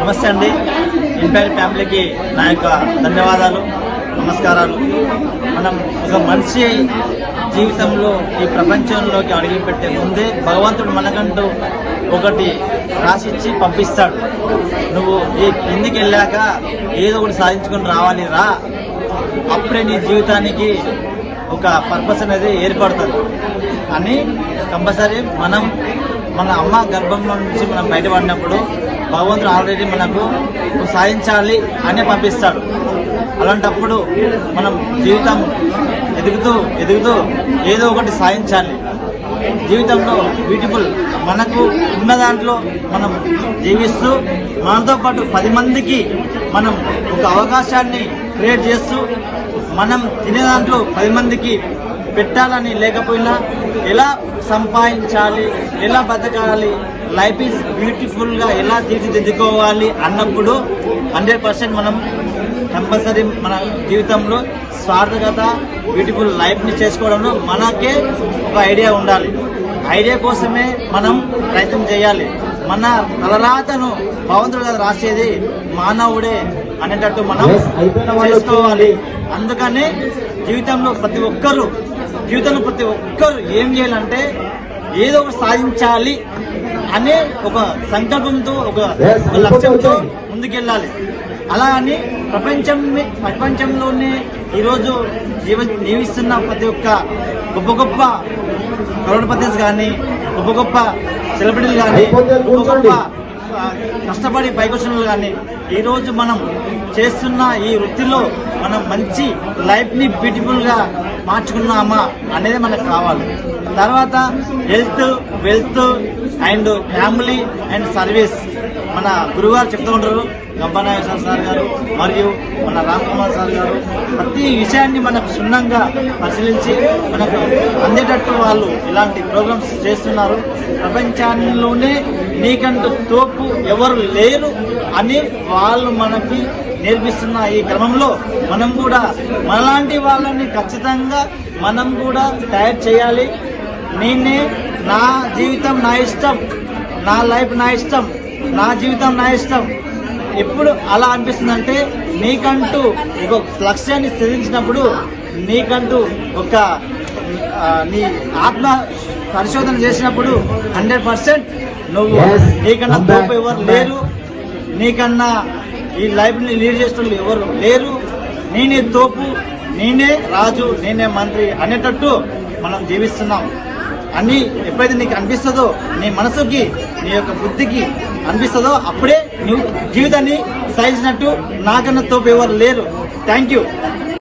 నమస్తే అండి. ఇంపైర్ ఫ్యామిలీకి నా యొక్క ధన్యవాదాలు, నమస్కారాలు. మనం ఒక మనిషి జీవితంలో ఈ ప్రపంచంలోకి అడుగుపెట్టే ముందే భగవంతుడు మనకంటూ ఒకటి రాసిచ్చి పంపిస్తాడు. నువ్వు ఈ కిందికి వెళ్ళాక ఏదో ఒకటి సాధించుకొని రావాలి రా, అప్పుడే నీ జీవితానికి ఒక పర్పస్ అనేది ఏర్పడుతుంది అని కంపల్సరీ మనం మన అమ్మ గర్భంలో నుంచి మనం బయటపడినప్పుడు భగవంతుడు ఆల్రెడీ మనకు సాధించాలి అనే పంపిస్తాడు. అలాంటప్పుడు మనం జీవితం ఎదుగుతూ ఏదో ఒకటి సాధించాలి. జీవితంలో బ్యూటిఫుల్ మనకు ఉన్న దాంట్లో మనం జీవిస్తూ మనతో పాటు 10 మందికి మనం ఒక అవకాశాన్ని క్రియేట్ చేస్తూ మనం తినే దాంట్లో 10 మందికి పెట్టాలని లేకపోయినా ఎలా సంపాదించాలి, ఎలా బతకాలి, లైఫ్ ఈజ్ బ్యూటిఫుల్గా ఎలా తీర్చిదిద్దుకోవాలి అన్నప్పుడు 100% మనం కంపల్సరీ మన జీవితంలో స్వార్థకత బ్యూటిఫుల్ లైఫ్ని చేసుకోవడంలో మనకే ఒక ఐడియా ఉండాలి. ఐడియా కోసమే మనం ప్రయత్నం చేయాలి. మన తలరాతను భగవంతుడు రాసేది మానవుడే అనేటట్టు మనం చేసుకోవాలి. అందుకనే జీవితంలో ప్రతి ఒక్కరు ఏం చేయాలంటే ఏదో ఒకటి సాధించాలి అనే ఒక సంకల్పంతో ఒక లక్ష్యంతో ముందుకెళ్ళాలి. అలా అని ప్రపంచంలోనే ఈరోజు జీవిస్తున్న ప్రతి ఒక్క గొప్ప కరోడ్పతిస్ కానీ గొప్ప సెలబ్రిటీలు కానీ గొప్ప కష్టపడి పైకొచ్చినలు కానీ ఈరోజు మనం చేస్తున్న ఈ వృత్తిలో మనం మంచి లైఫ్ని బ్యూటిఫుల్గా మార్చుకున్నామా అనేది మనకు కావాలి. తర్వాత health, wealth and family and service మన గురుగారు చెప్తూ ఉంటారు, గంపనాగేశ్వర సార్ గారు మరియు మన రామ్ కుమార్ సార్ గారు. ప్రతి విషయాన్ని మనకు క్షుణ్ణంగా పరిశీలించి మనకు అందేటట్టు వాళ్ళు ఇలాంటి ప్రోగ్రామ్స్ చేస్తున్నారు. ప్రపంచంలోనే నీకంటూ తోపు ఎవరు లేరు అని వాళ్ళు మనకి నేర్పిస్తున్న ఈ క్రమంలో మనం కూడా మనలాంటి వాళ్ళని ఖచ్చితంగా మనం కూడా తయారు చేయాలి. నేనే నా జీవితం నా ఇష్టం, నా లైఫ్ నా ఇష్టం, నా జీవితం నా ఇష్టం ఎప్పుడు అలా అనిపిస్తుందంటే నీకంటూ ఒక లక్ష్యాన్ని సాధించినప్పుడు నీకంటూ ఒక నీ ఆత్మ పరిశోధన చేసినప్పుడు 100% నువ్వు నీకన్నా తోపు ఎవరు లేరు, నీకన్నా ఈ లైఫ్ని లీడ్ చేసిన ఎవరు లేరు, నేనే తోపు, నేనే రాజు, నేనే మంత్రి అనేటట్టు మనం జీవిస్తున్నాం అని ఎప్పుడైతే నీకు అనిపిస్తుందో, నీ మనసుకి నీ యొక్క బుద్ధికి అనిపిస్తుందో అప్పుడే నువ్వు జీవితాన్ని సాధించినట్టు. నాకన్నా తోపు ఎవరు లేరు. Thank you.